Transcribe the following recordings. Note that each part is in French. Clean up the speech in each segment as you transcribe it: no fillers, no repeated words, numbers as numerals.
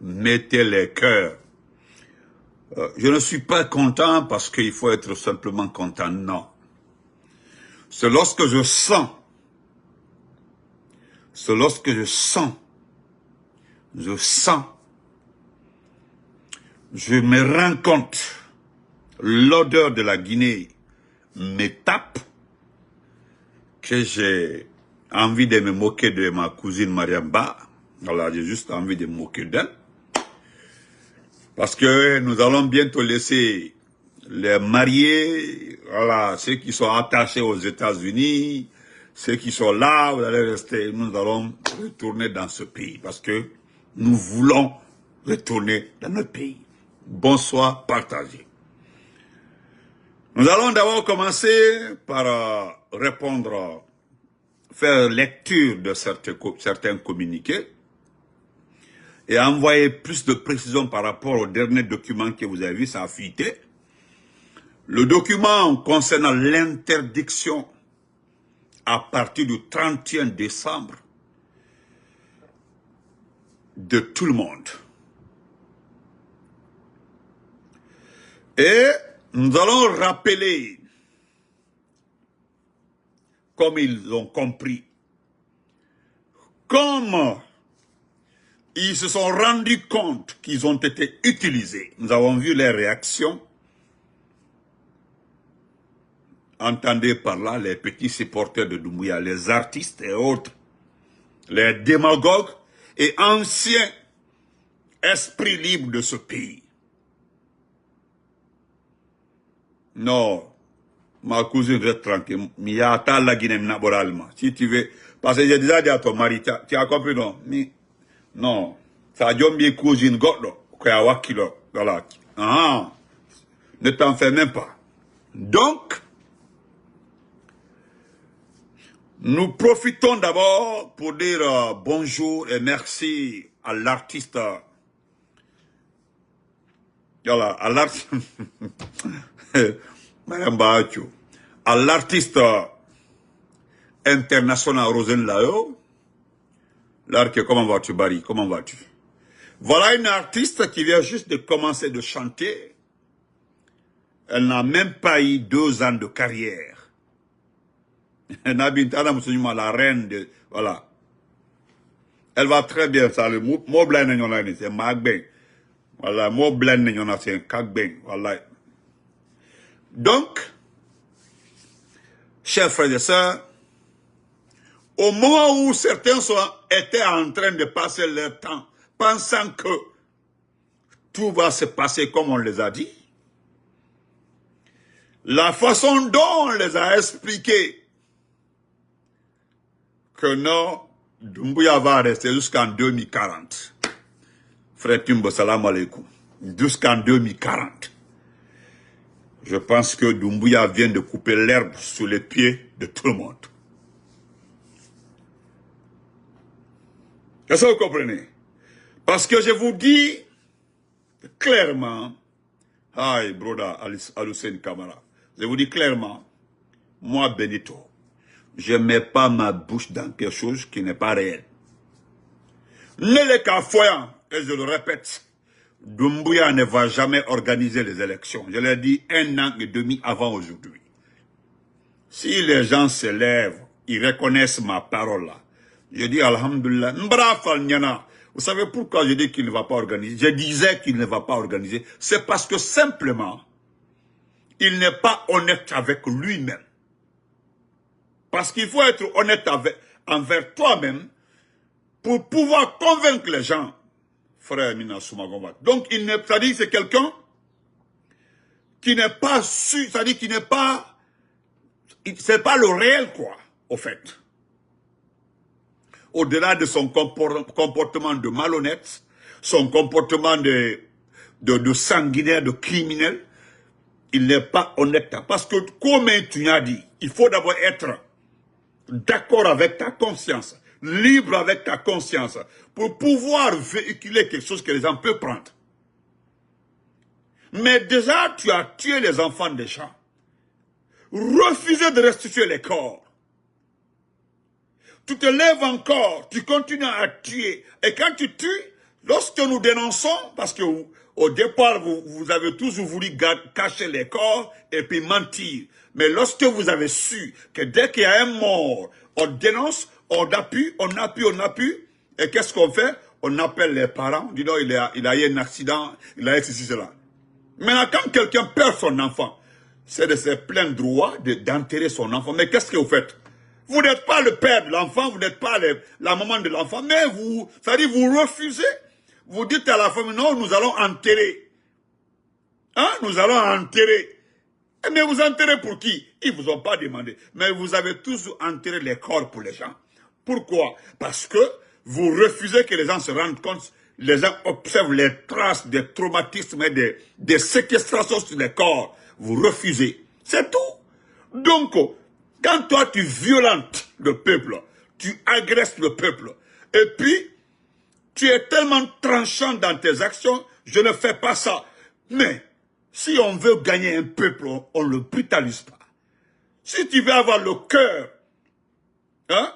mettez les cœurs. Je ne suis pas content parce qu'il faut être simplement content, non. C'est lorsque je sens, je me rends compte, l'odeur de la Guinée me tape, que j'ai envie de me moquer de ma cousine Mariamba. Voilà, j'ai juste envie de me moquer d'elle. Parce que nous allons bientôt laisser les mariés, voilà, ceux qui sont attachés aux États-Unis, ceux qui sont là, vous allez rester, nous allons retourner dans ce pays. Parce que nous voulons retourner dans notre pays. Bonsoir, partagez. Nous allons d'abord commencer par répondre, faire lecture de certains communiqués et envoyer plus de précisions par rapport au dernier document que vous avez vu, ça a fuité. Le document concernant l'interdiction à partir du 31 décembre de tout le monde. Et nous allons rappeler, comme ils ont compris, comme ils se sont rendus compte qu'ils ont été utilisés. Nous avons vu les réactions. Entendez par là les petits supporters de Doumbouya, les artistes et autres, les démagogues et anciens esprits libres de ce pays. Non, ma cousine, reste tranquille. Si tu veux, parce que j'ai déjà dit à ton mari, tu as compris, non? Non, ça a bien cousine, voilà. Ah, ne t'en fais même pas. Donc, nous profitons d'abord pour dire bonjour et merci à l'artiste, voilà, à l'artiste international Rosen Lao. Comment vas-tu, Barry? Comment vas-tu? Voilà une artiste qui vient juste de commencer de chanter. Elle n'a même pas eu 2 ans de carrière. La reine de... Voilà. Elle va très bien, ça. Le mot blanc, c'est Magben. Voilà, mot blanc, c'est Kagben. Voilà. Donc, chers frères et sœurs, au moment où certains étaient en train de passer leur temps, pensant que tout va se passer comme on les a dit, la façon dont on les a expliqué que non, Doumbouya va rester jusqu'en 2040. Frère Timbo, salam alaikum. Jusqu'en 2040. Je pense que Doumbouya vient de couper l'herbe sous les pieds de tout le monde. Est-ce que vous comprenez? Parce que je vous dis clairement, hi, brother Alucène Kamara, je vous dis clairement, moi, Benito, je ne mets pas ma bouche dans quelque chose qui n'est pas réel. Ne les cafoyant, et je le répète, Doumbouya ne va jamais organiser les élections. Je l'ai dit 1 an et demi avant aujourd'hui. Si les gens se lèvent, ils reconnaissent ma parole là. Je dis Alhamdulillah, vous savez pourquoi je dis qu'il ne va pas organiser? Je disais qu'il ne va pas organiser. C'est parce que simplement, il n'est pas honnête avec lui-même. Parce qu'il faut être honnête envers toi-même pour pouvoir convaincre les gens. Frère Mina Soumagomba. Donc, c'est-à-dire c'est quelqu'un qui n'est pas sûr, c'est-à-dire qui n'est pas, c'est pas le réel, quoi, au fait. Au-delà de son comportement de malhonnête, son comportement de sanguinaire, de criminel, il n'est pas honnête. Parce que, comme tu as dit, il faut d'abord être d'accord avec ta conscience, libre avec ta conscience, pour pouvoir véhiculer quelque chose que les gens peuvent prendre. Mais déjà, tu as tué les enfants des gens. Refusé de restituer les corps. Tu te lèves encore, tu continues à tuer. Et quand tu tues, Lorsque nous dénonçons, parce que au départ, vous avez toujours voulu cacher les corps et puis mentir. Mais lorsque vous avez su que dès qu'il y a un mort, on dénonce, on appuie, et qu'est-ce qu'on fait? On appelle les parents, on dit non, il a eu un accident, il a eu ceci, cela. Maintenant, quand quelqu'un perd son enfant, c'est de ses pleins droits d'enterrer son enfant. Mais qu'est-ce que vous faites? Vous n'êtes pas le père de l'enfant, vous n'êtes pas la maman de l'enfant, mais c'est-à-dire vous refusez. Vous dites à la famille, non, nous allons enterrer. Hein? Nous allons enterrer. Mais vous enterrez pour qui? Ils ne vous ont pas demandé. Mais vous avez toujours enterré les corps pour les gens. Pourquoi? Parce que vous refusez que les gens se rendent compte. Les gens observent les traces des traumatismes et des séquestrations sur les corps. Vous refusez. C'est tout. Donc, quand toi tu violentes le peuple, tu agresses le peuple, et puis tu es tellement tranchant dans tes actions, je ne fais pas ça. Mais si on veut gagner un peuple, on ne le brutalise pas. Si tu veux avoir le cœur, hein,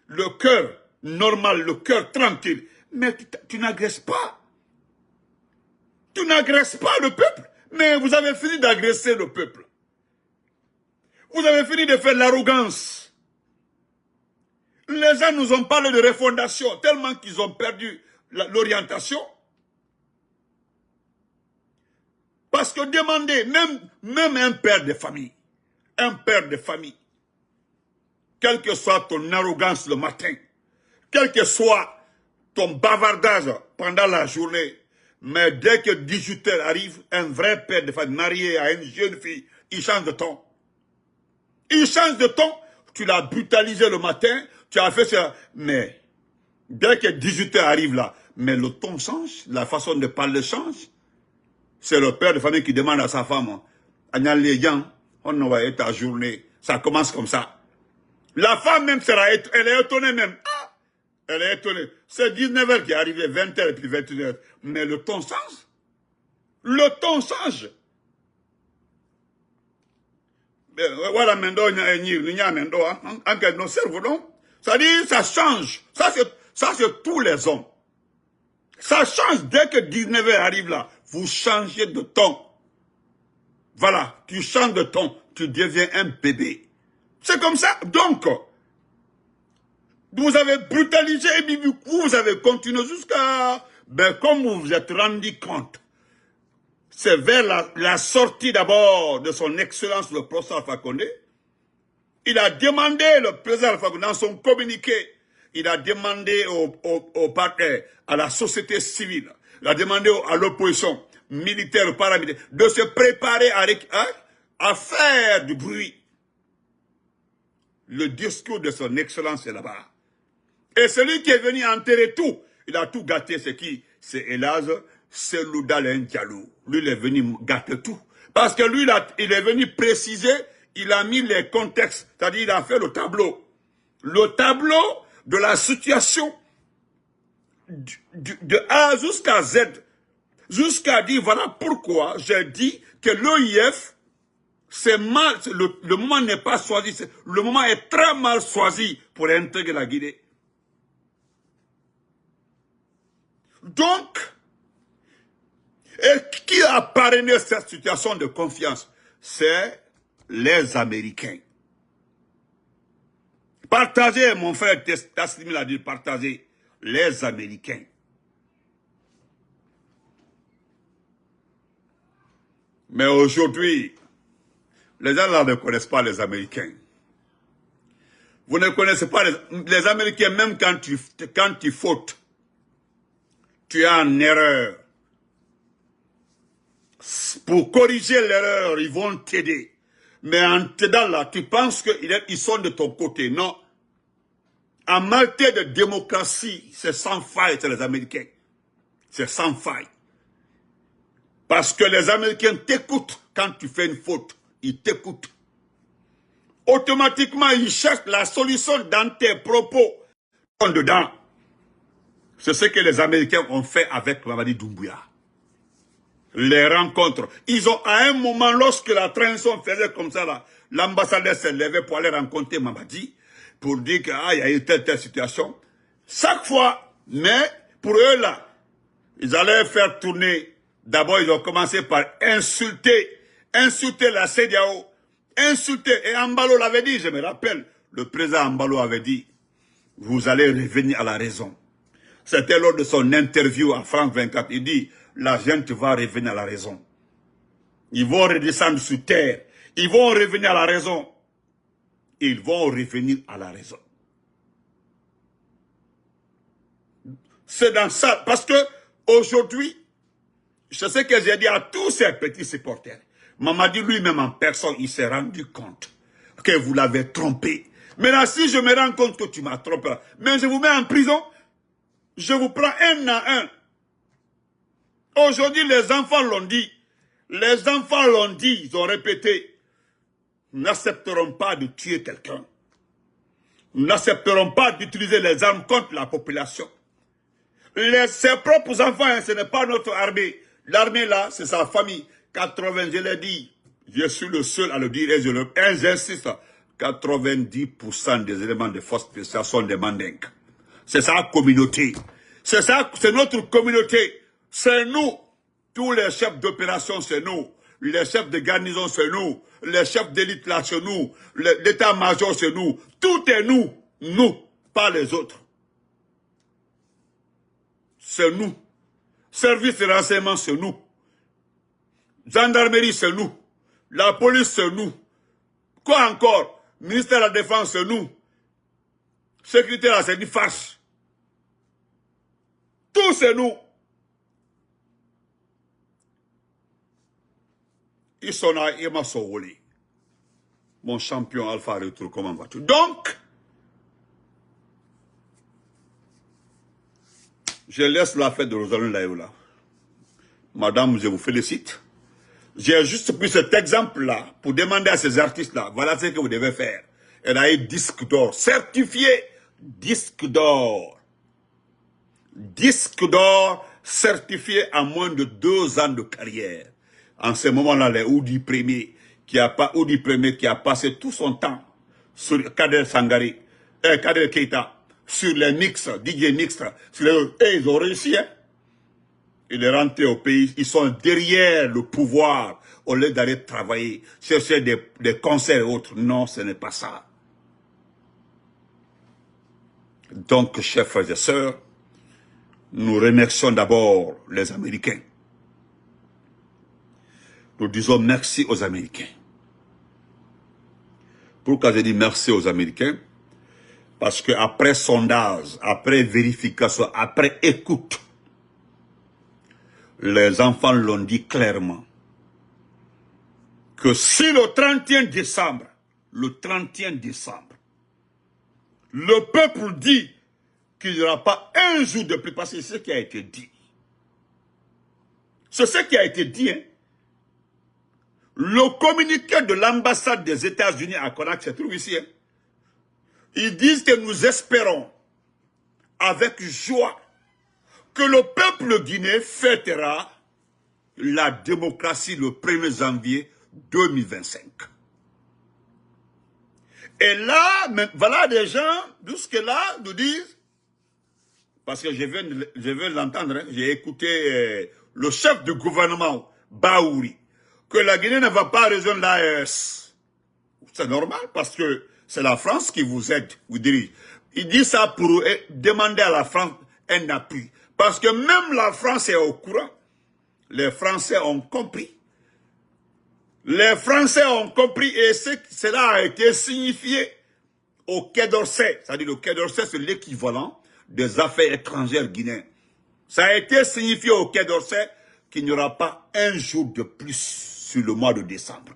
le cœur normal, le cœur tranquille, mais tu n'agresses pas. Tu n'agresses pas le peuple, mais vous avez fini d'agresser le peuple. Vous avez fini de faire l'arrogance. Les gens nous ont parlé de refondation, tellement qu'ils ont perdu l'orientation. Parce que demandez, même un père de famille, quelle que soit ton arrogance le matin, quel que soit ton bavardage pendant la journée, mais dès que 18h arrive, un vrai père de famille marié à une jeune fille, il change de ton. Il change de ton, tu l'as brutalisé le matin, tu as fait ça, mais dès que 18h arrive là, mais le ton change, la façon de parler change. C'est le père de famille qui demande à sa femme, on va être ta journée. Ça commence comme ça. La femme même elle est étonnée même. Ah, elle est étonnée. C'est 19h qui est arrivé, 20h et puis 21h. Mais le ton change. Le ton change. Voilà, nos cerveaux, non? Ça dit, ça change. Ça, c'est tous les hommes. Ça change dès que 19h arrive là. Vous changez de ton. Voilà, tu changes de ton. Tu deviens un bébé. C'est comme ça. Donc, vous avez brutalisé et puis vous avez continué jusqu'à... Ben, comme vous vous êtes rendu compte, c'est vers la sortie d'abord de son excellence le professeur Alpha Condé. Il a demandé, le président Alpha Condé, dans son communiqué, il a demandé à la société civile, il a demandé à l'opposition militaire, paramilitaire, de se préparer à faire du bruit. Le discours de son excellence est là-bas. Et celui qui est venu enterrer tout, il a tout gâté, c'est qui? C'est Elaz, c'est Louda Diallo. Lui, il est venu gâter tout. Parce que lui, il est venu préciser, il a mis les contextes, c'est-à-dire il a fait le tableau. Le tableau de la situation de A jusqu'à Z. Jusqu'à dire, voilà pourquoi j'ai dit que l'OIF, c'est mal, le moment n'est pas choisi, le moment est très mal choisi pour intégrer la Guinée. Donc, et qui a parrainé cette situation de confiance? C'est les Américains. Partagez, mon frère Taslim l'a dit, partagez, les Américains. Mais aujourd'hui, les gens là ne connaissent pas les Américains. Vous ne connaissez pas les Américains, même quand tu fautes, tu es en erreur. Pour corriger l'erreur, ils vont t'aider. Mais en t'aidant là, tu penses qu'ils sont de ton côté. Non. En matière de démocratie, c'est sans faille, c'est les Américains. C'est sans faille. Parce que les Américains t'écoutent quand tu fais une faute. Ils t'écoutent. Automatiquement, ils cherchent la solution dans tes propos. Dedans. C'est ce que les Américains ont fait avec Mamadi Doumbouya. Les rencontres. Ils ont, à un moment, lorsque la transition faisait comme ça, là, l'ambassadeur s'est levé pour aller rencontrer Mamadi, pour dire qu'il y a eu telle situation. Chaque fois, mais pour eux là, Ils allaient faire tourner. D'abord, ils ont commencé par insulter la CEDEAO, insulter. Et Ambalo l'avait dit, je me rappelle, le président Ambalo avait dit, vous allez revenir à la raison. C'était lors de son interview à France 24. Il dit, la gente va revenir à la raison. Ils vont redescendre sur terre. Ils vont revenir à la raison. Ils vont revenir à la raison. C'est dans ça. Parce que aujourd'hui, je sais que j'ai dit à tous ces petits supporters, Mamadi lui-même en personne, il s'est rendu compte que vous l'avez trompé. Maintenant, si je me rends compte que tu m'as trompé, mais je vous mets en prison, je vous prends un à un. Aujourd'hui, les enfants l'ont dit. Les enfants l'ont dit, ils ont répété. Nous n'accepterons pas de tuer quelqu'un. Nous n'accepterons pas d'utiliser les armes contre la population. Ses propres enfants, hein, ce n'est pas notre armée. L'armée là, c'est sa famille. 80, je l'ai dit. Je suis le seul à le dire et j'insiste. 90% des éléments de force spéciale sont des mandingues. C'est sa communauté. C'est ça, c'est notre communauté. C'est nous. Tous les chefs d'opération, c'est nous. Les chefs de garnison, c'est nous. Les chefs d'élite là, c'est nous. L'état-major, c'est nous. Tout est nous. Nous, pas les autres. C'est nous. Service de renseignement, c'est nous. Gendarmerie, c'est nous. La police, c'est nous. Quoi encore? Ministère de la Défense, c'est nous. Sécurité, là, c'est une farce. Tout, c'est nous. Ils sont là, ils m'ont sauvé. Mon champion Alpha Retour, comment vas-tu? Donc, je laisse la fête de Rosaline Layoula. Madame, je vous félicite. J'ai juste pris cet exemple-là pour demander à ces artistes-là, voilà ce que vous devez faire. Elle a eu disque d'or, certifié disque d'or. Disque d'or certifié à moins de 2 ans de carrière. En ce moment-là, les Oudi Premier, qui a passé tout son temps sur Kader Sangari, Kader Keita, sur les mix, DJ Mix, et ils ont réussi, hein. Il est rentré au pays, ils sont derrière le pouvoir, au lieu d'aller travailler, chercher des concerts et autres. Non, ce n'est pas ça. Donc, chers frères et sœurs, nous remercions d'abord les Américains. Nous disons merci aux Américains. Pourquoi je dis merci aux Américains? Parce qu'après sondage, après vérification, après écoute, les enfants l'ont dit clairement que si le 31 décembre, le peuple dit qu'il n'y aura pas un jour de plus, parce que c'est ce qui a été dit. C'est ce qui a été dit, hein. Le communiqué de l'ambassade des États-Unis à Conakry se trouve ici, hein. Ils disent que nous espérons avec joie que le peuple guinéen fêtera la démocratie le 1er janvier 2025. Et là, voilà des gens, jusque-là, nous disent, parce que je veux l'entendre, hein, j'ai écouté le chef du gouvernement, Baouri, que la Guinée ne va pas rejoindre l'AES. C'est normal, parce que c'est la France qui vous aide, vous dirige. Il dit ça pour demander à la France un appui. Parce que même la France est au courant. Les Français ont compris. Les Français ont compris et cela a été signifié au Quai d'Orsay. C'est-à-dire le Quai d'Orsay, c'est l'équivalent des affaires étrangères guinéennes. Ça a été signifié au Quai d'Orsay qu'il n'y aura pas un jour de plus sur le mois de décembre.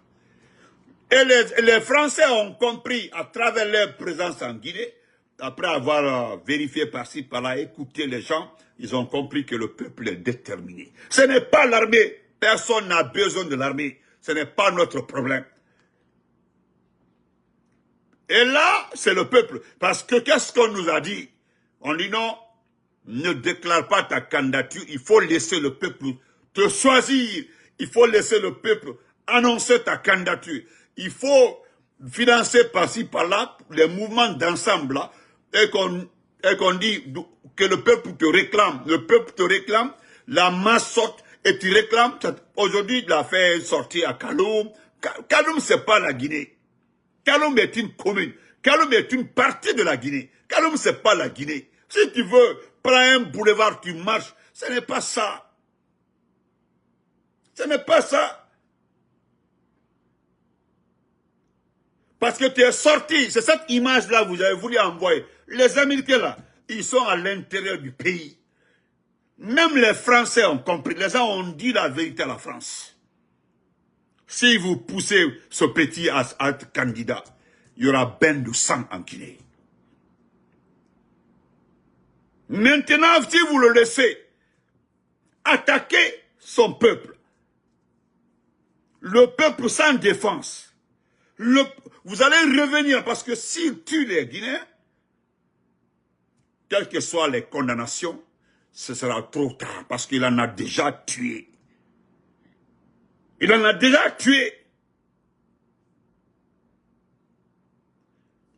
Et les Français ont compris à travers leur présence en Guinée, après avoir vérifié par-ci, par-là, écouté les gens, ils ont compris que le peuple est déterminé. Ce n'est pas l'armée. Personne n'a besoin de l'armée. Ce n'est pas notre problème. Et là, c'est le peuple. Parce que qu'est-ce qu'on nous a dit? On dit non, ne déclare pas ta candidature. Il faut laisser le peuple te choisir. Il faut laisser le peuple annoncer ta candidature. Il faut financer par-ci, par-là, les mouvements d'ensemble, et qu'on dit que le peuple te réclame. Le peuple te réclame, La masse saute et tu réclames. Aujourd'hui, il a fait sortir à Kaloum. Kaloum, c'est pas la Guinée. Kaloum est une commune. Kaloum est une partie de la Guinée. Kaloum, c'est pas la Guinée. Si tu veux, prends un boulevard, tu marches. Ce n'est pas ça. Ce n'est pas ça. Parce que tu es sorti. C'est cette image-là que vous avez voulu envoyer. Les Américains, là, ils sont à l'intérieur du pays. Même les Français ont compris. Les gens ont dit la vérité à la France. Si vous poussez ce petit à être candidat, il y aura bain de sang en Guinée. Maintenant, si vous le laissez attaquer son peuple, le peuple sans défense, vous allez revenir parce que s'il tue les Guinéens, quelles que soient les condamnations, ce sera trop tard parce qu'il en a déjà tué. Il en a déjà tué.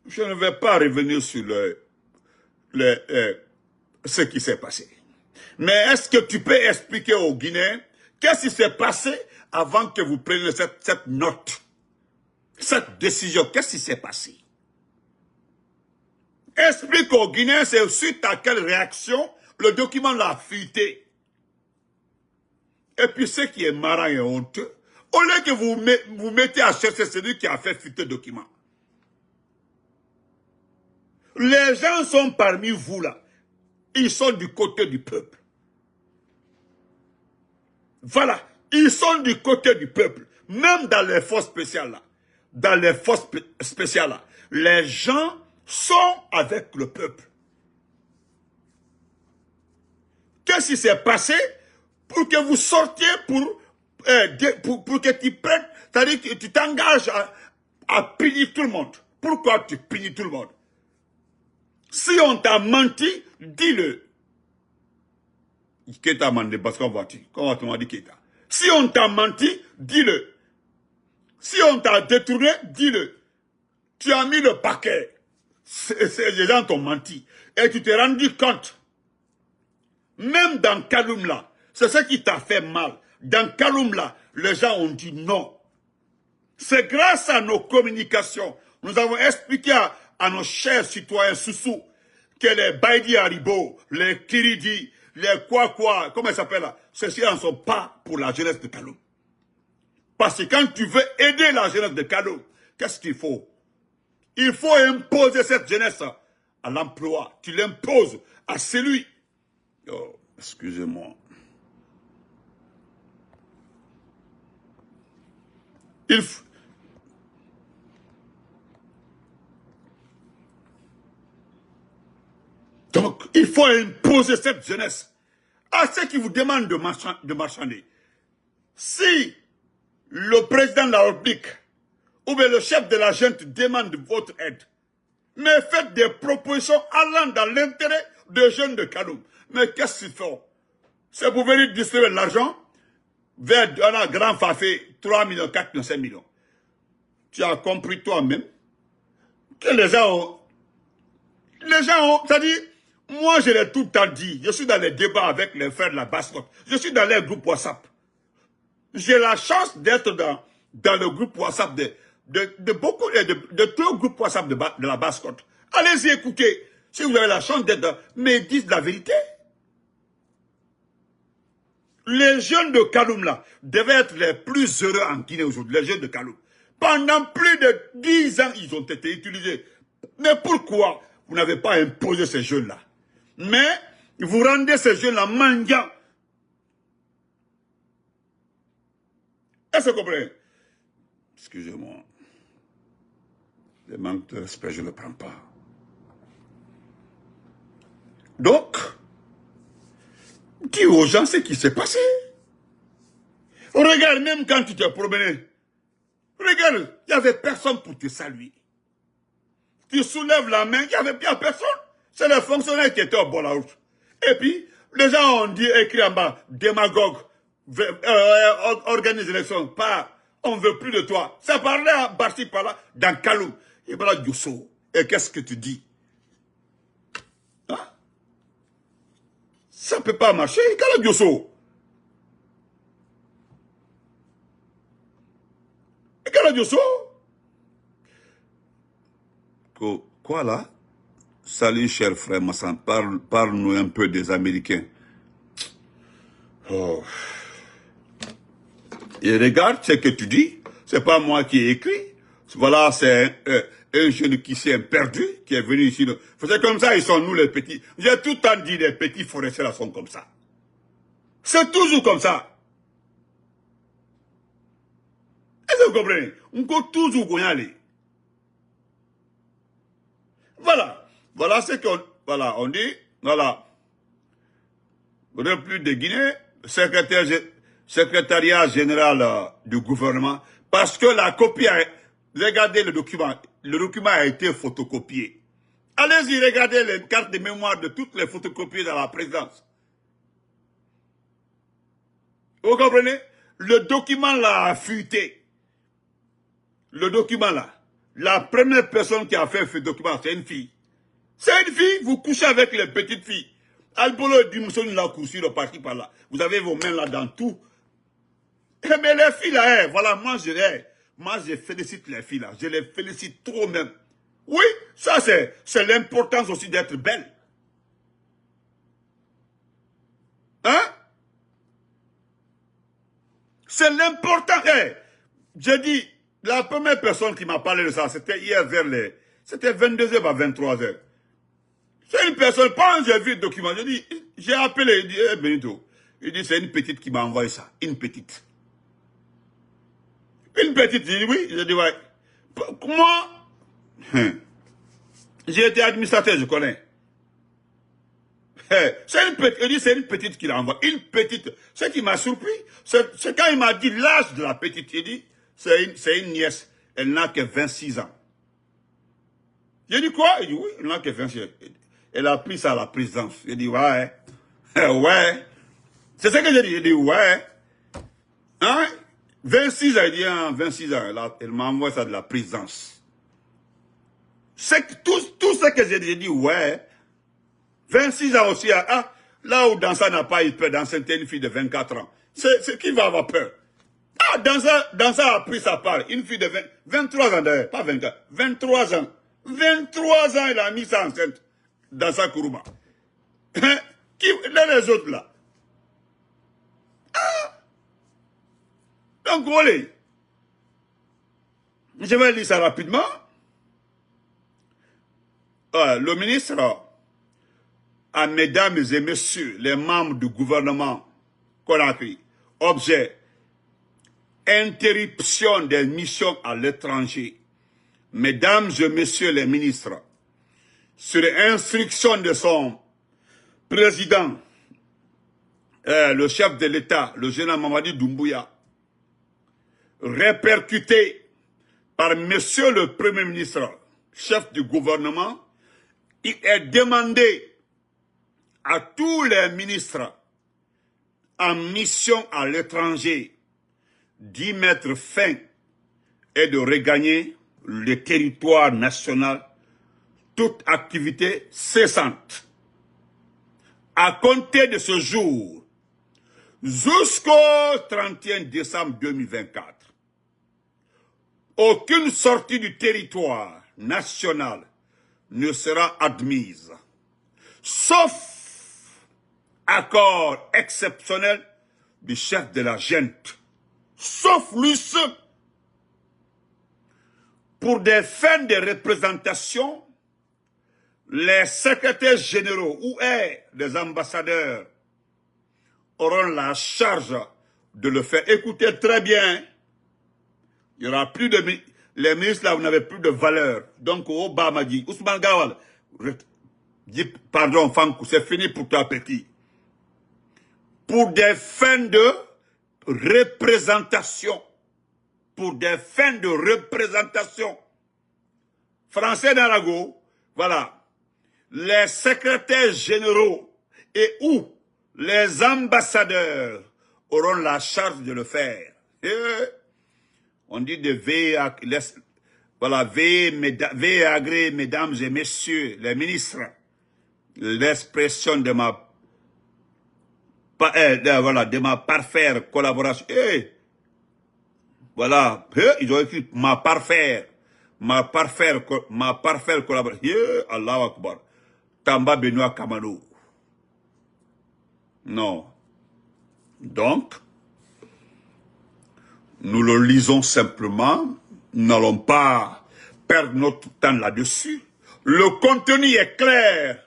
Je ne vais pas revenir sur ce qui s'est passé. Mais est-ce que tu peux expliquer aux Guinéens qu'est-ce qui s'est passé avant que vous preniez cette note, cette décision? Qu'est-ce qui s'est passé? Explique aux Guinéens c'est suite à quelle réaction le document l'a fuité. Et puis ce qui est marrant et honteux, au lieu que vous mettez à chercher celui qui a fait fuiter le document, les gens sont parmi vous là. Ils sont du côté du peuple. Voilà. Ils sont du côté du peuple. Même dans les forces spéciales là. Dans les forces spéciales là. Les gens sont avec le peuple. Qu'est-ce qui s'est passé pour que vous sortiez pour que tu prennes, c'est-à-dire que tu t'engages à punir tout le monde. Pourquoi tu punis tout le monde? Si on t'a menti, dis-le. Qui t'a menti parce qu'on va dire. Comment on dit Keita? Si on t'a menti, dis-le. Si on t'a détourné, dis-le. Tu as mis le paquet. Les gens t'ont menti. Et tu t'es rendu compte. Même dans Kaloum là, c'est ce qui t'a fait mal. Dans Kaloum là, les gens ont dit non. C'est grâce à nos communications. Nous avons expliqué à nos chers citoyens Soussou que les Baïdi Haribo, les Kiridi, les quoi, comment ils s'appellent là, ceux-ci ne sont pas pour la jeunesse de Kaloum. Parce que quand tu veux aider la jeunesse de Kaloum, qu'est-ce qu'il faut? Il faut imposer cette jeunesse à l'emploi. Tu l'imposes à celui. Oh, excusez-moi. Donc, il faut imposer cette jeunesse à ceux qui vous demandent de marchander. Si le président de la République ou bien le chef de la junte demande votre aide, mais faites des propositions allant dans l'intérêt des jeunes de Kaloum. Mais qu'est-ce qu'ils font? C'est pour venir distribuer l'argent vers un grand fafé, 3 millions, 4 millions, 5 millions. Tu as compris toi-même que les gens ont, c'est-à-dire, moi je l'ai tout le temps dit, je suis dans les débats avec les frères de la Basse-Côte, je suis dans les groupes WhatsApp. J'ai la chance d'être dans le groupe WhatsApp de beaucoup, de tous les groupes WhatsApp de la Basse-Côte. Allez-y écouter, si vous avez la chance d'être, mais dites la vérité. Les jeunes de Kaloum là devaient être les plus heureux en Guinée aujourd'hui, les jeunes de Kaloum. Pendant plus de 10 ans, ils ont été utilisés. Mais pourquoi vous n'avez pas imposé ces jeunes-là? Mais vous rendez ces jeunes-là mendiants. Est-ce que vous comprenez? Excusez-moi. Le manque de respect, je ne le prends pas. Donc, dis aux gens ce qui s'est passé. Regarde, même quand tu t'es promené, regarde, il n'y avait personne pour te saluer. Tu soulèves la main, il n'y avait bien personne. C'est les fonctionnaires qui étaient au bord de la route. Et puis, les gens ont dit, écrit en bas, démagogue, organise l'élection, pas, on ne veut plus de toi. Ça parlait à Barti par là, dans Kaloum. Et voilà, Youssou. Et qu'est-ce que tu dis? Hein? Ça ne peut pas marcher, Kaloum Youssou. Voilà, Diosso. Quoi là? Salut, cher frère Massan. Parle-nous un peu des Américains. Oh. Et regarde ce que tu dis. C'est pas moi qui ai écrit. Voilà, c'est un jeune qui s'est perdu, qui est venu ici. C'est comme ça, ils sont nous les petits. J'ai tout le temps dit, les petits forestiers là sont comme ça. C'est toujours comme ça. Est-ce que vous comprenez? On peut toujours y aller. Voilà. Voilà ce qu'on voilà, on dit. Voilà. République de Guinée, secrétariat général du gouvernement, parce que la copie a... Regardez le document a été photocopié. Allez-y, regardez les cartes de mémoire de toutes les photocopies dans la présidence. Vous comprenez? Le document là a fuité. Le document là. La première personne qui a fait ce document, c'est une fille. C'est une fille, vous couchez avec les petites filles. Albolo dit, nous la couché, le parti par là. Vous avez vos mains là dans tout. Mais les filles là, voilà, moi je félicite les filles là. Je les félicite trop même. Oui, ça c'est l'importance aussi d'être belle. Hein? C'est l'important. J'ai dit, la première personne qui m'a parlé de ça, c'était hier vers c'était 22h à 23h. C'est une personne, quand j'ai vu le document, j'ai appelé, il dit, Benito. Il dit, c'est une petite qui m'a envoyé ça. Une petite. Une petite, j'ai dit oui. J'ai dit ouais. Moi, j'ai été administrateur, je connais. C'est une petite, il dit, c'est une petite qui l'a envoyé. Une petite. Ce qui m'a surpris, c'est quand il m'a dit l'âge de la petite. Il dit, c'est une nièce. Elle n'a que 26 ans. J'ai dit quoi? Il dit oui, elle n'a que 26 ans. Elle a pris ça à la présidence. J'ai dit ouais. Ouais. C'est ce que j'ai dit. J'ai dit ouais. Hein? 26 ans, il dit, hein, 26 ans, elle m'a envoyé ça de la présidence. C'est tout ce que j'ai dit, ouais. 26 ans aussi, ah, là où Dansa n'a pas eu peur, Dansa était une fille de 24 ans. C'est qui va avoir peur? Ah, Dansa a pris sa part. Une fille de 23 ans d'ailleurs, pas 24, 23 ans. 23 ans, il a mis ça enceinte. Dansa Kourouma. Les autres là? Donc, voilà. Je vais lire ça rapidement. Le ministre à mesdames et messieurs, les membres du gouvernement Conakry, objet, interruption des missions à l'étranger. Mesdames et messieurs les ministres, sur instruction de son président, le chef de l'État, le général Mamadi Doumbouya, répercuté par monsieur le Premier ministre, chef du gouvernement, il est demandé à tous les ministres en mission à l'étranger d'y mettre fin et de regagner le territoire national, toute activité cessante. À compter de ce jour, jusqu'au 31 décembre 2024, aucune sortie du territoire national ne sera admise, sauf accord exceptionnel du chef de la junte, sauf lui seul, pour des fins de représentation, les secrétaires généraux ou les ambassadeurs auront la charge de le faire. Écoutez très bien, il n'y aura plus de... Les ministres là, vous n'avez plus de valeur. Donc, Obama dit, Ousmane Gawal, dit, pardon, Fankou, c'est fini pour toi, petit. Pour des fins de représentation. Pour des fins de représentation. Français d'Arago, voilà. Les secrétaires généraux et ou les ambassadeurs auront la charge de le faire. On dit de veiller à, voilà, veiller à agréer, mesdames et messieurs, les ministres, l'expression de ma, voilà, de ma parfaite collaboration. Voilà, ils ont écrit ma parfaire collaboration. Allah Akbar. Tamba Benoît Kamano. Non. Donc, nous le lisons simplement. Nous n'allons pas perdre notre temps là-dessus. Le contenu est clair.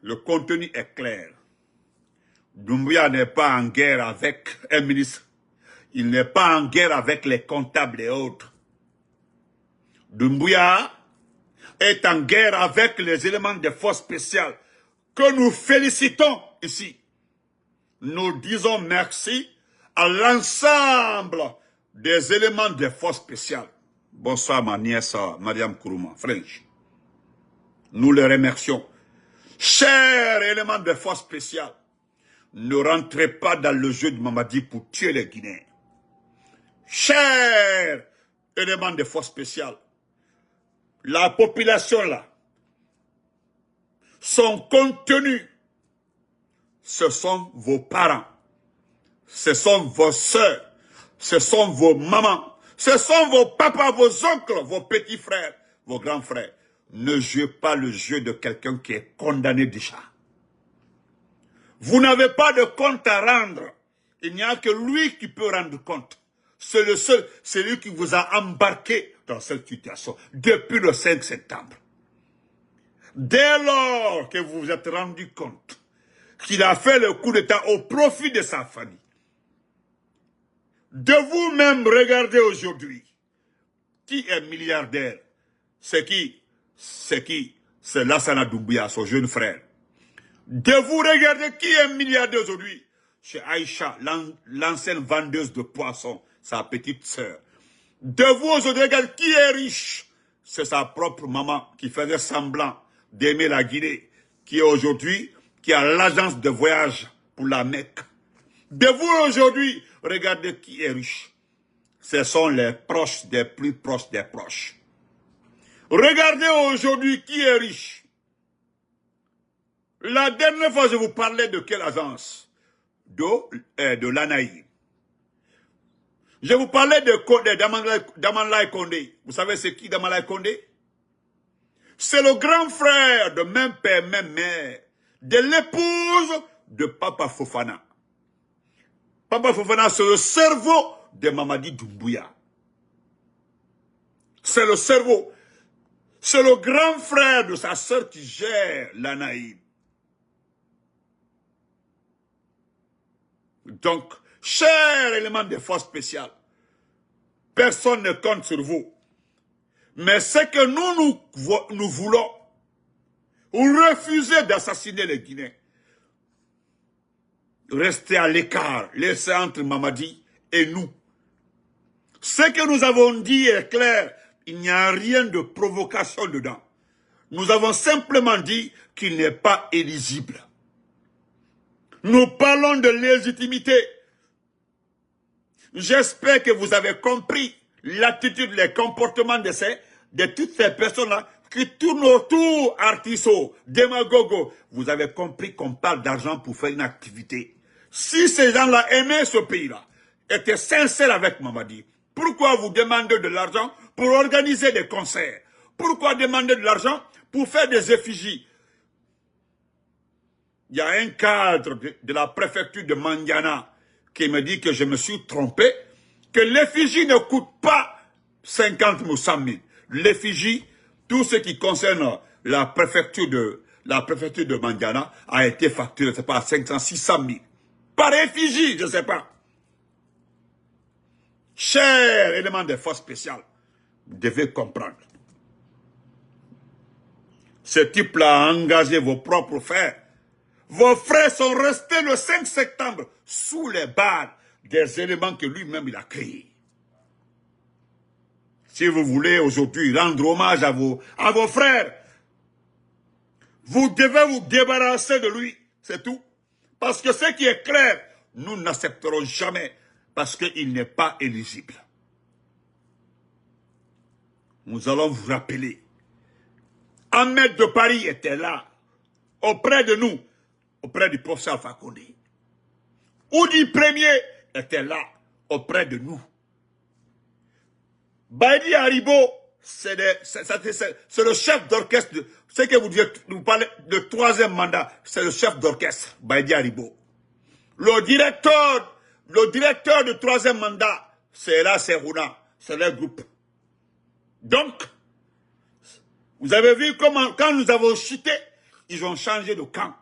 Le contenu est clair. Doumbouya n'est pas en guerre avec un ministre. Il n'est pas en guerre avec les comptables et autres. Doumbouya est en guerre avec les éléments des forces spéciales que nous félicitons ici. Nous disons merci à l'ensemble des éléments des forces spéciales. Bonsoir ma nièce, Mariam Kourouma, French. Nous les remercions. Chers éléments des forces spéciales, ne rentrez pas dans le jeu de Mamadi pour tuer les Guinéens. Chers éléments des forces spéciales, la population là, son contenu, ce sont vos parents, ce sont vos sœurs, ce sont vos mamans, ce sont vos papas, vos oncles, vos petits frères, vos grands frères. Ne jouez pas le jeu de quelqu'un qui est condamné déjà. Vous n'avez pas de compte à rendre. Il n'y a que lui qui peut rendre compte. C'est le seul, c'est lui qui vous a embarqué dans cette situation depuis le 5 septembre. Dès lors que vous vous êtes rendu compte qu'il a fait le coup d'État au profit de sa famille, de vous-même regarder aujourd'hui qui est milliardaire. C'est qui? C'est qui? C'est Lassana Doumbouya, son jeune frère. De vous regarder qui est milliardaire aujourd'hui. Chez Aïcha, l'ancienne vendeuse de poissons, sa petite sœur. De vous aujourd'hui regarder qui est riche. C'est sa propre maman qui faisait semblant d'aimer la Guinée, qui est aujourd'hui, qui a l'agence de voyage pour la Mecque. De vous aujourd'hui, regardez qui est riche. Ce sont les proches des plus proches des proches. Regardez aujourd'hui qui est riche. La dernière fois, je vous parlais de quelle agence? De l'ANAI. Je vous parlais de Damanlai Kondé. Vous savez c'est qui Damanlai Kondé? C'est le grand frère de même père, même mère, de l'épouse de Papa Fofana. Papa Fofana, c'est le cerveau de Mamadi Doumbouya. C'est le cerveau. C'est le grand frère de sa sœur qui gère l'Anaïd. Donc, chers éléments des forces spéciales, personne ne compte sur vous. Mais ce que nous voulons, vous refusez d'assassiner les Guinéens. Restez à l'écart, laissez entre Mamadi et nous. Ce que nous avons dit est clair. Il n'y a rien de provocation dedans. Nous avons simplement dit qu'il n'est pas éligible. Nous parlons de légitimité. J'espère que vous avez compris l'attitude, les comportements de toutes ces personnes-là qui tournent autour, artisos, démagogues. Vous avez compris qu'on parle d'argent pour faire une activité. Si ces gens-là aimaient ce pays-là, étaient sincères avec Mamadi, pourquoi vous demandez de l'argent pour organiser des concerts? Pourquoi demander de l'argent pour faire des effigies? Il y a un cadre de la préfecture de Mandiana qui me dit que je me suis trompé, que l'effigie ne coûte pas 50 ou 100 000. L'effigie, tout ce qui concerne la préfecture de Mandiana a été facturé, c'est pas 500, 600 000. Par effigie, je ne sais pas. Chers éléments des forces spéciales, vous devez comprendre. Ce type-là a engagé vos propres frères. Vos frères sont restés le 5 septembre sous les balles des éléments que lui-même il a créés. Si vous voulez aujourd'hui rendre hommage à vos frères, vous devez vous débarrasser de lui, c'est tout. Parce que ce qui est clair, nous n'accepterons jamais parce qu'il n'est pas éligible. Nous allons vous rappeler. Ahmed de Paris était là, auprès de nous, auprès du professeur Alpha Condé. Oudi Premier était là, auprès de nous. Baïdi Haribo, c'est le chef d'orchestre. Ce que vous dites, vous parlez de troisième mandat, c'est le chef d'orchestre, Baïdi Haribo. Le directeur de troisième mandat, c'est là, c'est Rouna, c'est leur groupe. Donc, vous avez vu comment, quand nous avons chuté, ils ont changé de camp.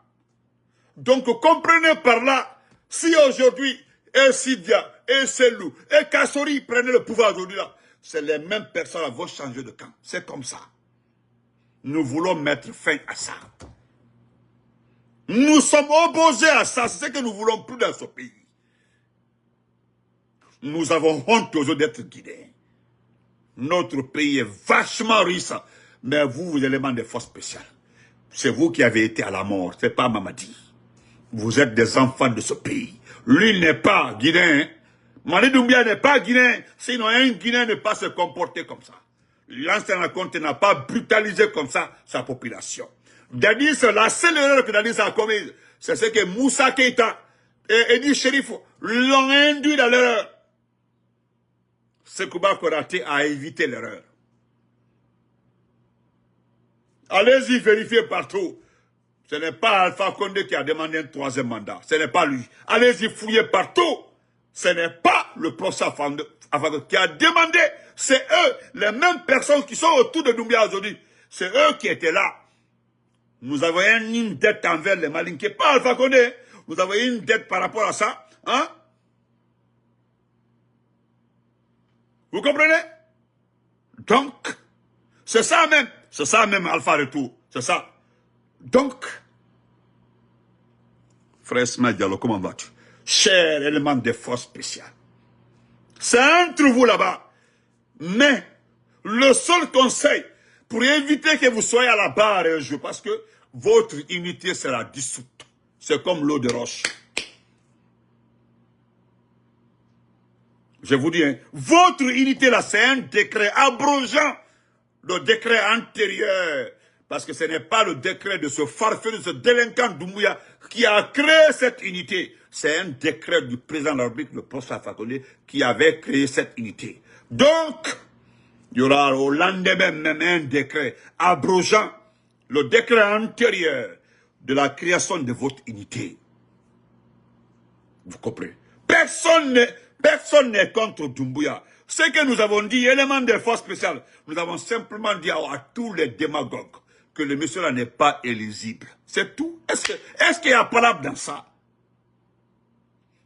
Donc, comprenez par là, si aujourd'hui, et Sidia, et Selou, et Kassori prenaient le pouvoir aujourd'hui là, c'est les mêmes personnes qui vont changer de camp. C'est comme ça. Nous voulons mettre fin à ça. Nous sommes opposés à ça. C'est ce que nous voulons plus dans ce pays. Nous avons honte aujourd'hui d'être Guinéens. Notre pays est vachement riche. Mais vous éléments des forces spéciales. C'est vous qui avez été à la mort. C'est pas Mamadi. Vous êtes des enfants de ce pays. Lui n'est pas Guinéen. Mali Doumbia n'est pas Guinéen. Sinon, un Guinéen ne peut pas se comporter comme ça. L'ancien compte n'a pas brutalisé comme ça sa population. Dadis, la seule erreur que Dadis a commise, c'est ce que Moussa Keita et Edi Sherif l'ont induit dans l'erreur. Sekouba Koraté a évité l'erreur. Allez-y vérifier partout. Ce n'est pas Alpha Condé qui a demandé un troisième mandat. Ce n'est pas lui. Allez-y fouiller partout. Ce n'est pas le procès qui a demandé. C'est eux, les mêmes personnes qui sont autour de Doumbia aujourd'hui. C'est eux qui étaient là. Nous avons une dette envers les Malinké. Pas Alpha Condé. Nous avons une dette par rapport à ça. Hein? Vous comprenez? Donc, c'est ça même. C'est ça même Alpha Retour. C'est ça. Donc, frère Ismaël Diallo, comment vas-tu? Cher élément des forces spéciales. C'est entre vous là-bas. Mais, le seul conseil, pour éviter que vous soyez à la barre un jour, parce que votre unité sera dissoute. C'est comme l'eau de roche. Je vous dis, hein, votre unité là, c'est un décret abrogeant le décret antérieur. Parce que ce n'est pas le décret de ce farfelu, de ce délinquant Doumbouya qui a créé cette unité. C'est un décret du président de la République, le professeur Alpha Condé, qui avait créé cette unité. Donc, il y aura au lendemain même un décret abrogeant le décret antérieur de la création de votre unité. Vous comprenez? Personne n'est contre Doumbouya. Ce que nous avons dit, élément des forces spéciales, nous avons simplement dit à tous les démagogues que le monsieur là n'est pas éligible. C'est tout. Est-ce qu'il y a palabre dans ça?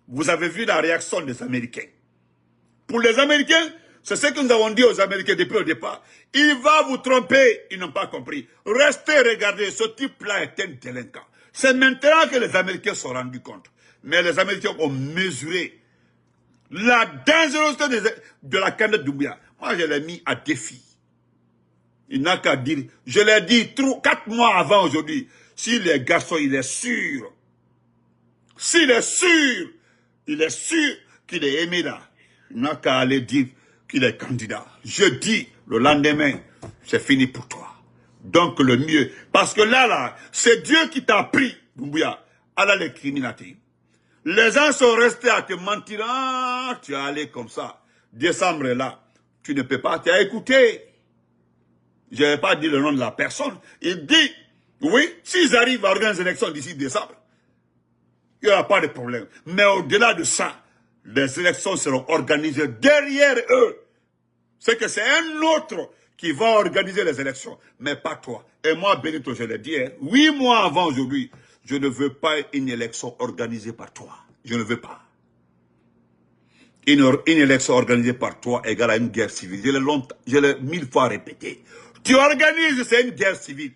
Vous avez vu la réaction des Américains. Pour les Américains, c'est ce que nous avons dit aux Américains depuis le départ. Il va vous tromper. Ils n'ont pas compris. Restez, regardez, ce type-là est un délinquant. C'est maintenant que les Américains se sont rendus compte. Mais les Américains ont mesuré la dangerosité de la candidate Doumbouya. Moi, je l'ai mis à défi. Il n'a qu'à dire. Je l'ai dit 4 mois avant aujourd'hui. Si les garçons, il est sûr. S'il est sûr, qu'il est aimé là. Il n'a qu'à aller dire qu'il est candidat. Je dis, le lendemain, c'est fini pour toi. Donc le mieux. Parce que là, c'est Dieu qui t'a pris, Doumbouya, à la criminalité. Les gens sont restés à te mentir. Ah, tu es allé comme ça. Décembre est là. Tu ne peux pas. Tu as écouté. Je n'ai pas dit le nom de la personne. Il dit, oui, s'ils arrivent à organiser l'élection d'ici décembre, il n'y aura pas de problème. Mais au-delà de ça, les élections seront organisées derrière eux. C'est que c'est un autre qui va organiser les élections, mais pas toi. Et moi, Benito, je l'ai dit, 8 mois avant aujourd'hui, je ne veux pas une élection organisée par toi. Je ne veux pas. Une élection organisée par toi égale à une guerre civile. Je l'ai 1000 fois répété. Tu organises, c'est une guerre civile.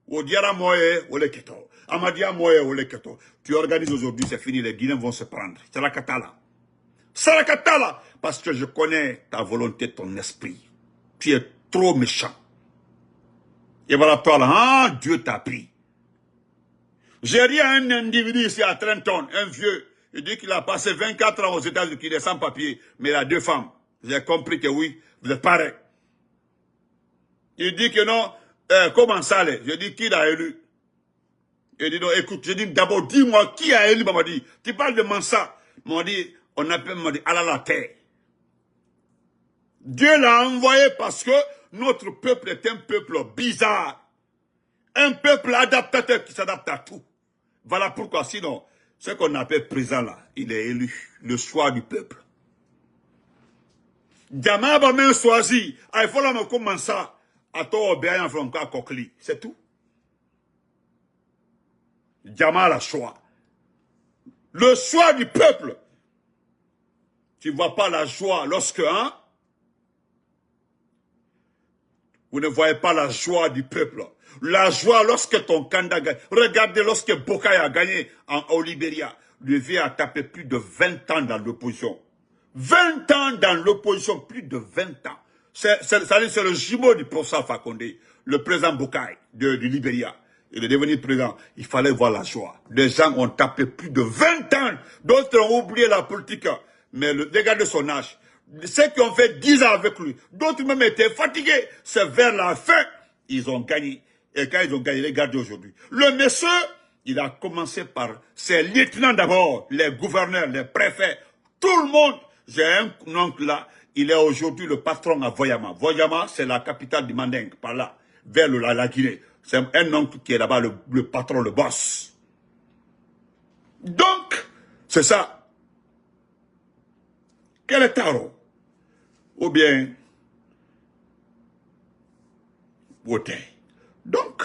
Odiara Moye, Ole Keto. Amadia Moye, Ole Keto. Tu organises aujourd'hui, c'est fini, les Guinéens vont se prendre. C'est la Katala. C'est la Katala. Parce que je connais ta volonté, ton esprit. Tu es trop méchant. Et voilà toi là, ah, Dieu t'a pris. J'ai dit à un individu ici à Trenton, un vieux, il dit qu'il a passé 24 ans aux États-Unis, qu'il est sans papier, mais il a 2 femmes. J'ai compris que oui, vous êtes pareil. Il dit que non, comment ça l'est? Je dis, qui l'a élu? Il dit, non, écoute, je dis, d'abord, dis-moi, qui a élu Mamadi? Tu parles de Mansa. Mamadi, on appelle Mamadi, Allah la terre. Dieu l'a envoyé parce que notre peuple est un peuple bizarre. Un peuple adaptateur qui s'adapte à tout. Voilà pourquoi, sinon, ce qu'on appelle président là, il est élu. Le choix du peuple. Djama va même choisir. Il faut là commencer à toi obéir en franco à Kokli. C'est tout. Djama a le choix. Le choix du peuple. Tu ne vois pas la joie lorsque, hein? Vous ne voyez pas la joie du peuple. La joie lorsque ton candidat gagne. Regardez lorsque Bokai a gagné au Libéria. Le vieux a tapé plus de 20 ans dans l'opposition. 20 ans dans l'opposition, plus de 20 ans. C'est le jumeau du professeur Fakonde, le président Bokai du Libéria. Il est devenu président. Il fallait voir la joie. Des gens ont tapé plus de 20 ans. D'autres ont oublié la politique. Mais regardez son âge. Ceux qui ont fait 10 ans avec lui, d'autres même étaient fatigués. C'est vers la fin, ils ont gagné. Et quand ils ont gagné, regardez aujourd'hui. Le monsieur, il a commencé par ses lieutenants d'abord, les gouverneurs, les préfets, tout le monde. J'ai un oncle là, il est aujourd'hui le patron à Voyama. Voyama, c'est la capitale du Mandingue, par là, vers la Guinée. C'est un oncle qui est là-bas, le patron, le boss. Donc, c'est ça. Quel est Taro? Ou bien, Woté. Donc,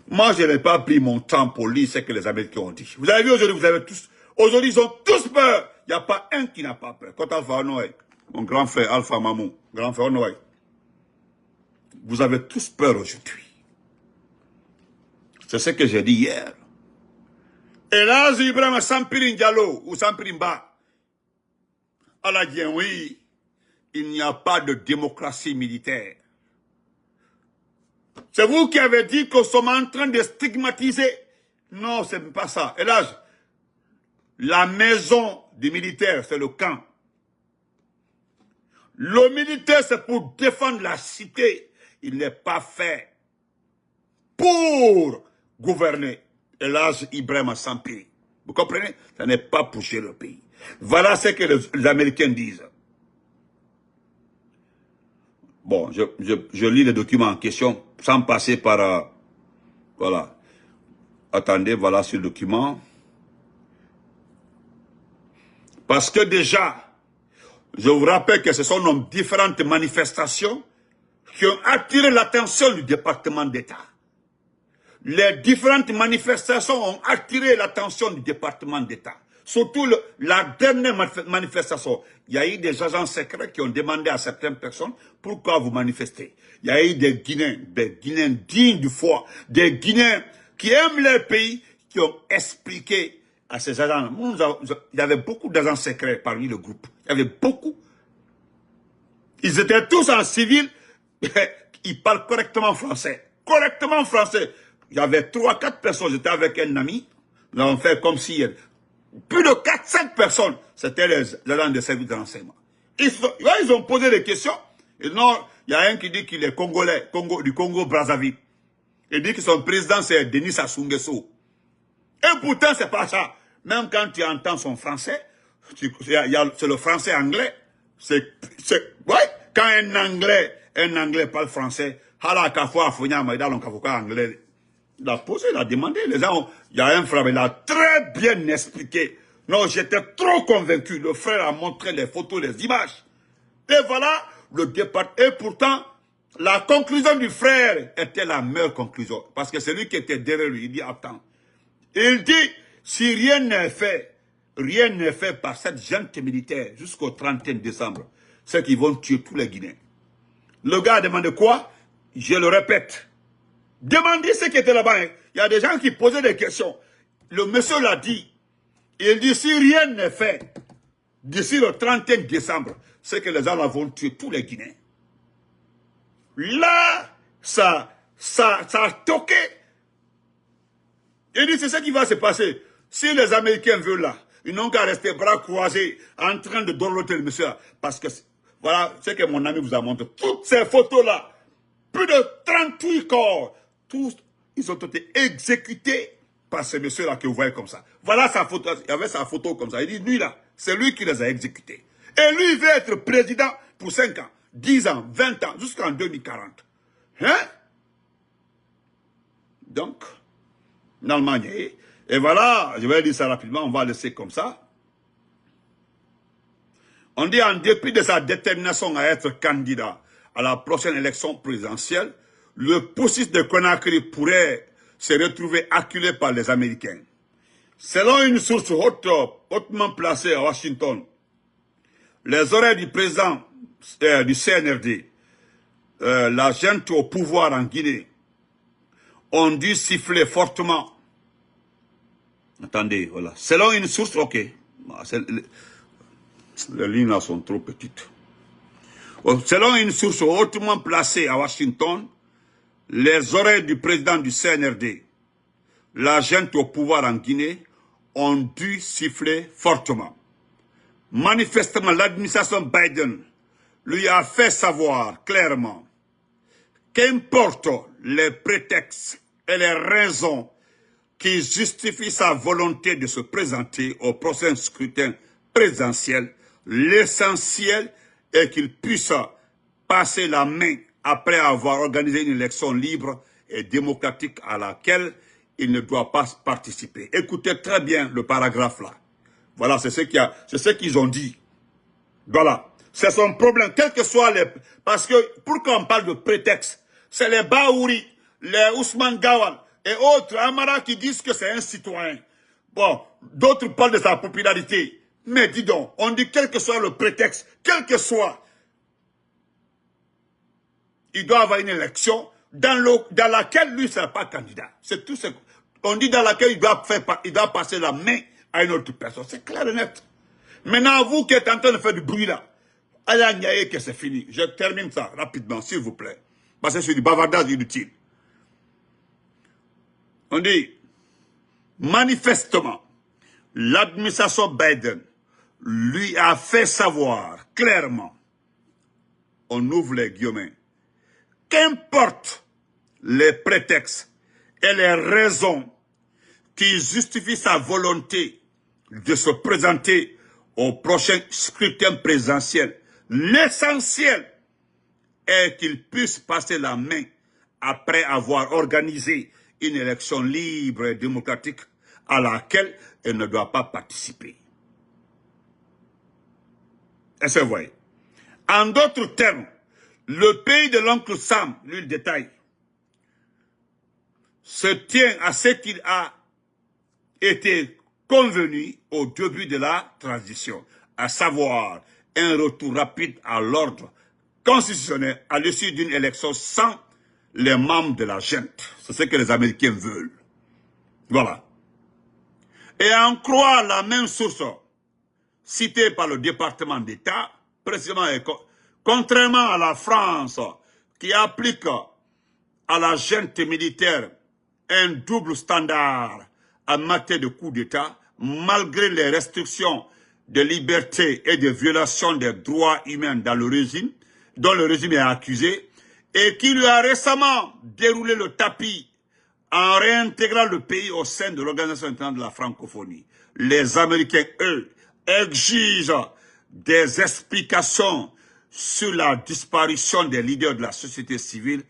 moi, je n'ai pas pris mon temps pour lire ce que les Américains ont dit. Vous avez vu aujourd'hui, aujourd'hui, ils ont tous peur. Il n'y a pas un qui n'a pas peur. Quand Alpha Noé, mon grand frère Alpha Mamou, grand frère Noé, vous avez tous peur aujourd'hui. C'est ce que j'ai dit hier. Et là, Ibrahim Sampirin Diallo ou Sampirin Ba, elle a dit oui, il n'y a pas de démocratie militaire. C'est vous qui avez dit qu'on sommes en train de stigmatiser. Non, ce n'est pas ça. Et là, la maison du militaire, c'est le camp. Le militaire, c'est pour défendre la cité. Il n'est pas fait pour gouverner. Et là, Ibrahim Sampi. Vous comprenez? Ça n'est pas pour gérer le pays. Voilà ce que les Américains disent. Bon, je lis les documents en question sans passer par... voilà. Attendez, voilà ce document. Parce que déjà, je vous rappelle que ce sont différentes manifestations qui ont attiré l'attention du département d'État. Les différentes manifestations ont attiré l'attention du département d'État. Surtout la dernière manifestation. Il y a eu des agents secrets qui ont demandé à certaines personnes pourquoi vous manifestez. Il y a eu des Guinéens dignes du foi, des Guinéens qui aiment leur pays, qui ont expliqué à ces agents. Il y avait beaucoup d'agents secrets parmi le groupe. Il y avait beaucoup. Ils étaient tous en civil. Ils parlent correctement français. Correctement français. Il y avait 3-4 personnes. J'étais avec un ami. Nous avons fait comme si... plus de 4-5 personnes. C'était les agents de service de renseignement. Ils ont posé des questions. Et non, il y a un qui dit qu'il est congolais, du Congo-Brazzaville. Il dit que son président, c'est Denis Sassou Nguesso. Et pourtant, c'est pas ça. Même quand tu entends son français, c'est le français-anglais. Ouais, quand un anglais parle français, il a posé, il a demandé, les gens, il y a un frère, il a très bien expliqué. Non, j'étais trop convaincu. Le frère a montré les photos, les images. Et voilà, le départ. Et pourtant, la conclusion du frère était la meilleure conclusion. Parce que c'est lui qui était derrière lui. Il dit, attends. Il dit, si rien n'est fait par cette junte militaire jusqu'au 31 décembre, c'est qu'ils vont tuer tous les Guinéens. Le gars a demandé quoi? Je le répète. Demandez ce qui était là-bas. Hein. Il y a des gens qui posaient des questions. Le monsieur l'a dit. Il dit, si rien n'est fait, d'ici le 31 décembre, c'est que les gens vont tuer tous les Guinéens. Là, ça a toqué. Il dit, c'est ce qui va se passer. Si les Américains veulent là, ils n'ont qu'à rester bras croisés en train de dorloter le monsieur. Parce que, voilà, c'est que mon ami vous a montré. Toutes ces photos-là, plus de 38 corps, tous, ils ont été exécutés par ce monsieur-là que vous voyez comme ça. Voilà sa photo, il y avait sa photo comme ça. Il dit, lui là, c'est lui qui les a exécutés. Et lui, il veut être président pour 5 ans, 10 ans, 20 ans, jusqu'en 2040. Hein? Donc, l'Allemagne. Et voilà, je vais dire ça rapidement, on va laisser comme ça. On dit en dépit de sa détermination à être candidat à la prochaine élection présidentielle, le processus de Conakry pourrait se retrouver acculé par les Américains. Selon une source hautement placée à Washington, les oreilles du président du CNRD, la junte au pouvoir en Guinée, ont dû siffler fortement. Attendez, voilà. Selon une source, ok. Les lignes là sont trop petites. Selon une source hautement placée à Washington, les oreilles du président du CNRD, la junte au pouvoir en Guinée, ont dû siffler fortement. Manifestement, l'administration Biden lui a fait savoir clairement qu'importe les prétextes et les raisons qui justifient sa volonté de se présenter au prochain scrutin présidentiel, l'essentiel est qu'il puisse passer la main après avoir organisé une élection libre et démocratique à laquelle il ne doit pas participer. Écoutez très bien le paragraphe là. Voilà, c'est ce qu'ils ont dit. Voilà. C'est son problème, quel que soit les... Parce que, pourquoi on parle de prétexte? C'est les Baouri, les Ousmane Gawal et autres Amara qui disent que c'est un citoyen. Bon, d'autres parlent de sa popularité. Mais dis donc, on dit quel que soit le prétexte, quel que soit, il doit avoir une élection dans laquelle lui ne sera pas candidat. C'est tout ce qu'on dit, dans laquelle il doit passer la main à une autre personne. C'est clair et net. Maintenant, vous qui êtes en train de faire du bruit là, allez que c'est fini. Je termine ça rapidement, s'il vous plaît. Parce que c'est du bavardage inutile. On dit, manifestement, l'administration Biden lui a fait savoir clairement, on ouvre les guillemets, qu'importe les prétextes et les raisons qui justifient sa volonté de se présenter au prochain scrutin présidentiel, l'essentiel est qu'il puisse passer la main après avoir organisé une élection libre et démocratique à laquelle elle ne doit pas participer. Est-ce que vous voyez? En d'autres termes, le pays de l'oncle Sam, lui le détaille, se tient à ce qu'il a été convenu au début de la transition, à savoir un retour rapide à l'ordre constitutionnel à l'issue d'une élection sans les membres de la junte. C'est ce que les Américains veulent. Voilà. Et en croire la même source citée par le département d'État, précisément, contrairement à la France qui applique à la junte militaire un double standard en matière de coup d'État, malgré les restrictions de liberté et de violation des droits humains dans le régime, dont le régime est accusé, et qui lui a récemment déroulé le tapis en réintégrant le pays au sein de l'Organisation internationale de la francophonie. Les Américains, eux, exigent des explications sur la disparition des leaders de la société civile,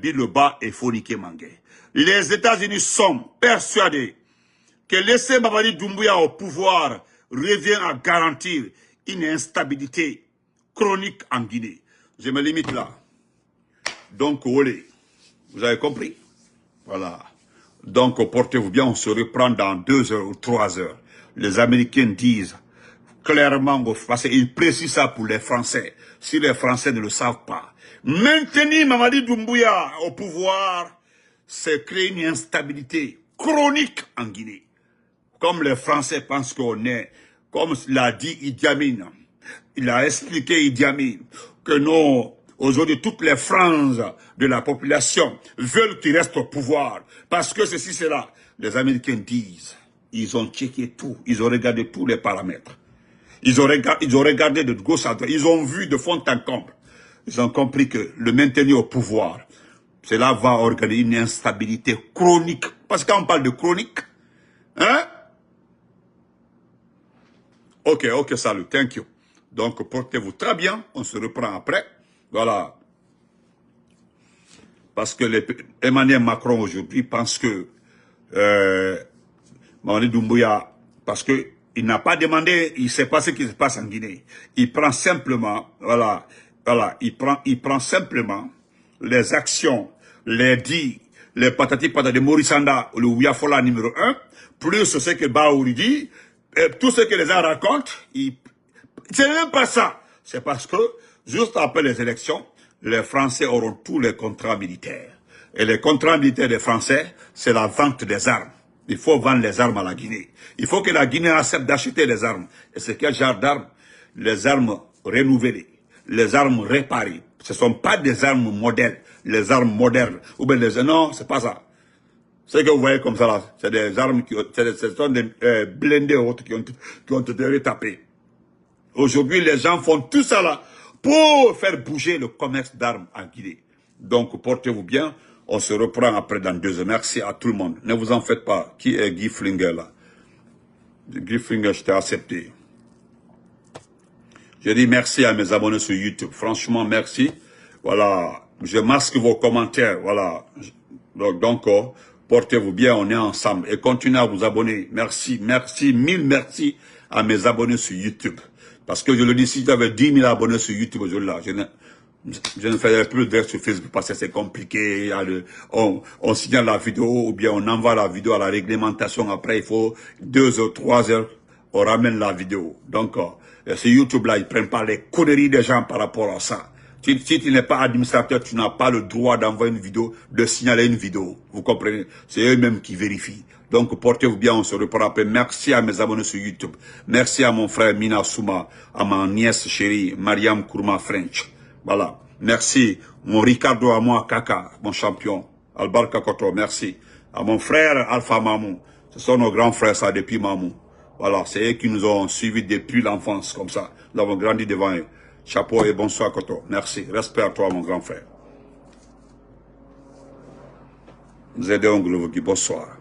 Biloba et Fonike Mangue. Les États-Unis sont persuadés que laisser Mamadi Doumbouya au pouvoir revient à garantir une instabilité chronique en Guinée. Je me limite là. Donc, olé. Vous avez compris? Voilà. Donc, portez-vous bien, on se reprend dans 2 heures ou 3 heures. Les Américains disent clairement, parce qu'ils précisent ça pour les Français, si les Français ne le savent pas. Maintenir Mamadi Doumbouya au pouvoir, c'est créer une instabilité chronique en Guinée. Comme les Français pensent qu'on est, comme l'a dit Idi Amin, il a expliqué Idi Amin que non, aujourd'hui toutes les franges de la population veulent qu'il reste au pouvoir. Parce que ceci, c'est là. Les Américains disent, ils ont checké tout, ils ont regardé tous les paramètres. Ils ont regardé de gauche à droite, ils ont vu de fond en comble. Ils ont compris que le maintenir au pouvoir, cela va organiser une instabilité chronique. Parce que quand on parle de chronique, hein? Ok, salut, thank you. Donc, portez-vous très bien. On se reprend après. Voilà. Parce que Emmanuel Macron aujourd'hui pense que Mamadi Doumbouya, parce que il n'a pas demandé, il ne sait pas ce qui se passe en Guinée. Il prend simplement, voilà, il prend simplement les actions, les dits, les patati de Maurice Sanda, le Ouyafola numéro 1, plus ce que Baouri dit, et tout ce que les gens racontent, c'est même pas ça. C'est parce que, juste après les élections, les Français auront tous les contrats militaires. Et les contrats militaires des Français, c'est la vente des armes. Il faut vendre les armes à la Guinée. Il faut que la Guinée accepte d'acheter les armes. Et c'est quel genre d'armes? Les armes renouvelées, les armes réparées. Ce ne sont pas des armes modèles, les armes modernes. Ou bien non, c'est pas ça. Ce que vous voyez comme ça là, c'est des armes ce sont des blindés autres qui ont été retapés. Aujourd'hui, les gens font tout ça là pour faire bouger le commerce d'armes en Guinée. Donc, portez-vous bien. On se reprend après dans 2 heures. Merci à tout le monde. Ne vous en faites pas. Qui est Guy Flinger là? Guy Flinger, je t'ai accepté. Je dis merci à mes abonnés sur YouTube. Franchement, merci. Voilà. Je masque vos commentaires. Voilà. Donc, portez-vous bien. On est ensemble. Et continuez à vous abonner. Merci, merci, 1000 merci à mes abonnés sur YouTube. Parce que je le dis, si j'avais 10 000 abonnés sur YouTube aujourd'hui, là, je ne ferai plus de direct sur Facebook parce que c'est compliqué. On signale la vidéo ou bien on envoie la vidéo à la réglementation. Après, il faut 2 heures, 3 heures, on ramène la vidéo. Donc, sur YouTube, là, ils ne prennent pas les conneries des gens par rapport à ça. Si tu n'es pas administrateur, tu n'as pas le droit d'envoyer une vidéo, de signaler une vidéo. Vous comprenez? C'est eux-mêmes qui vérifient. Donc, portez-vous bien, on se reprend après. Merci à mes abonnés sur YouTube. Merci à mon frère Mina Souma, à ma nièce chérie, Mariam Kourma French. Voilà. Merci. Mon Ricardo à moi, Kaka, mon champion. Albarka Koto, merci. À mon frère Alpha Mamou. Ce sont nos grands frères, ça, depuis Mamou. Voilà. C'est eux qui nous ont suivis depuis l'enfance, comme ça. Nous avons grandi devant eux. Chapeau et bonsoir, Koto. Merci. Respect à toi, mon grand frère. Vous êtes un gros qui bonsoir.